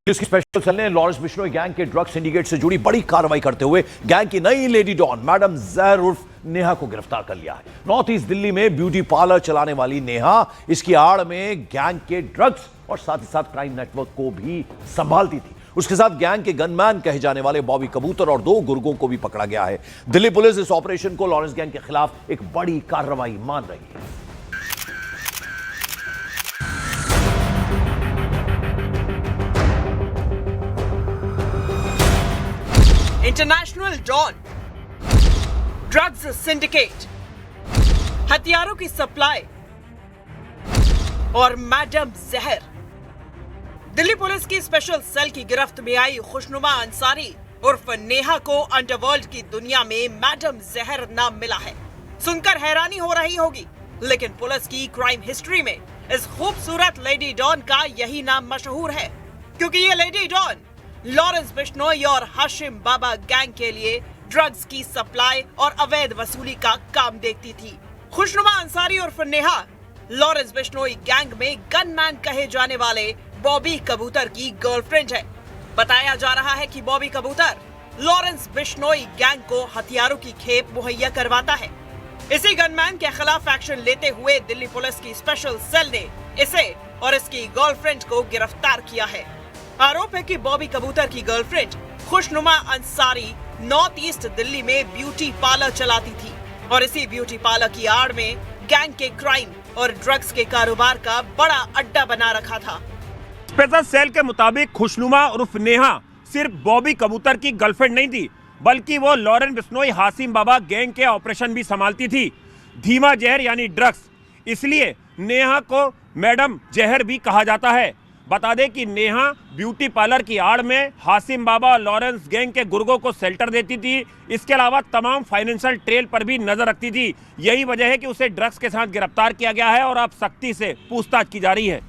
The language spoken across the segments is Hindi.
इसकी स्पेशल सेल ने लॉरेंस बिश्नोई गैंग के ड्रग सिंडिकेट से जुड़ी बड़ी कार्रवाई करते हुए गैंग की नई लेडी डॉन मैडम जहर उर्फ नेहा को गिरफ्तार कर लिया है। नॉर्थ ईस्ट दिल्ली में ब्यूटी पार्लर चलाने वाली नेहा इसकी आड़ में गैंग के ड्रग्स और साथ ही साथ क्राइम नेटवर्क को भी संभालती थी। उसके साथ गैंग के गनमैन कहे जाने वाले बॉबी कबूतर और 2 गुर्गों को भी पकड़ा गया है। दिल्ली पुलिस इस ऑपरेशन को लॉरेंस गैंग के खिलाफ एक बड़ी कार्रवाई मान रही है। इंटरनेशनल डॉन, ड्रग्स सिंडिकेट, हथियारों की सप्लाई और मैडम जहर। दिल्ली पुलिस की स्पेशल सेल की गिरफ्त में आई खुशनुमा अंसारी उर्फ नेहा को अंडरवर्ल्ड की दुनिया में मैडम जहर नाम मिला है। सुनकर हैरानी हो रही होगी, लेकिन पुलिस की क्राइम हिस्ट्री में इस खूबसूरत लेडी डॉन का यही नाम मशहूर है, क्योंकि ये लेडी डॉन लॉरेंस बिश्नोई और हाशिम बाबा गैंग के लिए ड्रग्स की सप्लाई और अवैध वसूली का काम देखती थी। खुशनुमा अंसारी उर्फ नेहा लॉरेंस बिश्नोई गैंग में गनमैन कहे जाने वाले बॉबी कबूतर की गर्लफ्रेंड है। बताया जा रहा है कि बॉबी कबूतर लॉरेंस बिश्नोई गैंग को हथियारों की खेप मुहैया करवाता है। इसी गनमैन के खिलाफ एक्शन लेते हुए दिल्ली पुलिस की स्पेशल सेल ने इसे और इसकी गर्लफ्रेंड को गिरफ्तार किया है। आरोप है कि बॉबी कबूतर की गर्लफ्रेंड खुशनुमा अंसारी नॉर्थ ईस्ट दिल्ली में ब्यूटी पार्लर चलाती थी और इसी ब्यूटी पार्लर की आड़ में गैंग के क्राइम और ड्रग्स के कारोबार का बड़ा अड्डा बना रखा था। स्पेशल सेल के मुताबिक खुशनुमा उर्फ नेहा सिर्फ बॉबी कबूतर की गर्लफ्रेंड नहीं थी, बल्कि वो लॉरेंस बिश्नोई हाशिम बाबा गैंग के ऑपरेशन भी संभालती थी। धीमा जहर यानी ड्रग्स, इसलिए नेहा को मैडम जहर भी कहा जाता है। बता दें कि नेहा ब्यूटी पार्लर की आड़ में हाशिम बाबा और लॉरेंस गैंग के गुर्गों को शेल्टर देती थी। इसके अलावा तमाम फाइनेंशियल ट्रेल पर भी नजर रखती थी। यही वजह है कि उसे ड्रग्स के साथ गिरफ्तार किया गया है और अब सख्ती से पूछताछ की जा रही है।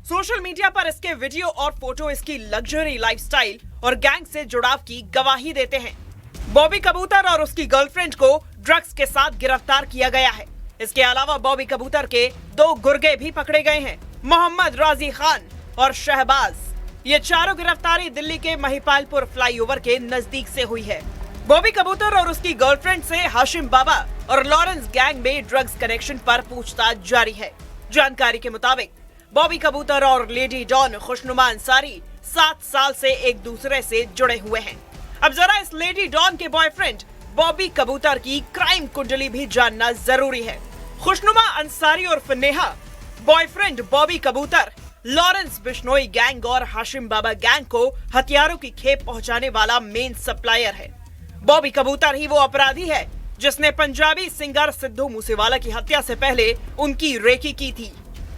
सोशल मीडिया पर इसके वीडियो और फोटो इसकी लग्जरी लाइफस्टाइल और गैंग से जुड़ाव की गवाही देते हैं। बॉबी कबूतर और उसकी गर्लफ्रेंड को ड्रग्स के साथ गिरफ्तार किया गया है। इसके अलावा बॉबी कबूतर के 2 गुर्गे भी पकड़े गए हैं, मोहम्मद राजी खान और शहबाज। ये चारों गिरफ्तारी दिल्ली के महिपालपुर फ्लाईओवर के नजदीक से हुई है। बॉबी कबूतर और उसकी गर्लफ्रेंड से हाशिम बाबा और लॉरेंस गैंग में ड्रग्स कनेक्शन पर पूछताछ जारी है। जानकारी के मुताबिक बॉबी कबूतर और लेडी डॉन खुशनुमा अंसारी 7 साल से एक दूसरे से जुड़े हुए हैं। अब जरा इस लेडी डॉन के बॉयफ्रेंड बॉबी कबूतर की क्राइम कुंडली भी जानना जरूरी है। खुशनुमा अंसारी उर्फ नेहा बॉयफ्रेंड बॉबी कबूतर लॉरेंस बिश्नोई गैंग और हाशिम बाबा गैंग को हथियारों की खेप पहुंचाने वाला मेन सप्लायर है। बॉबी कबूतर ही वो अपराधी है जिसने पंजाबी सिंगर सिद्धू मूसेवाला की हत्या से पहले उनकी रेकी की थी।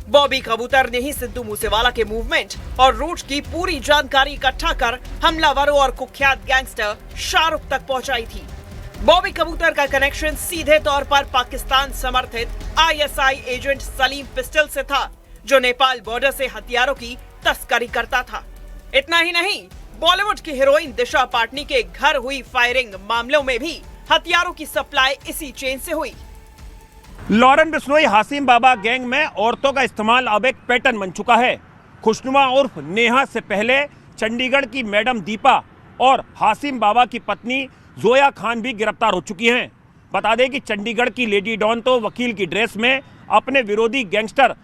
बॉबी कबूतर ने ही सिद्धू मूसेवाला के मूवमेंट और रूट की पूरी जानकारी इकट्ठा कर हमलावरों और कुख्यात गैंगस्टर शाहरुख तक पहुंचाई थी। बॉबी कबूतर का कनेक्शन सीधे तौर पर पाकिस्तान समर्थित ISI एजेंट सलीम पिस्टल से था, जो नेपाल बॉर्डर से हथियारों की तस्करी करता था। इतना ही नहीं, बॉलीवुड की हीरोइन दिशा पाटनी के घर हुई फायरिंग मामलों में भी हथियारों की सप्लाई इसी चेन से हुई। लॉरेंस बिश्नोई हाशिम बाबा गैंग में औरतों का इस्तेमाल अब एक पैटर्न बन चुका है। खुशनुमा उर्फ नेहा से पहले चंडीगढ़ की मैडम दीपा और हाशिम बाबा की पत्नी जोया खान भी गिरफ्तार हो चुकी हैं। बता दें कि चंडीगढ़ की लेडी डॉन तो वकील की ड्रेस में अपने विरोधी गैंगस्टर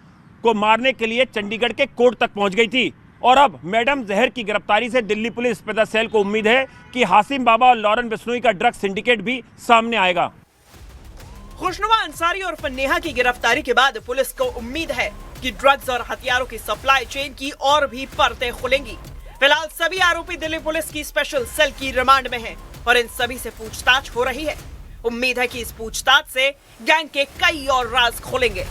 को मारने के लिए चंडीगढ़ के कोर्ट तक पहुंच गई थी और अब मैडम जहर की गिरफ्तारी से दिल्ली पुलिस स्पेशल सेल को उम्मीद है कि हाशिम बाबा और लॉरेंस बिश्नोई का ड्रग्स सिंडिकेट भी सामने आएगा। खुशनुमा अंसारी और नेहा की गिरफ्तारी के बाद पुलिस को उम्मीद है कि ड्रग्स और हथियारों की सप्लाई चेन की और भी परतें खुलेंगी। फिलहाल सभी आरोपी दिल्ली पुलिस की स्पेशल सेल की रिमांड में हैं और इन सभी से पूछताछ हो रही है। उम्मीद है कि इस पूछताछ से गैंग के कई और राज खुलेंगे।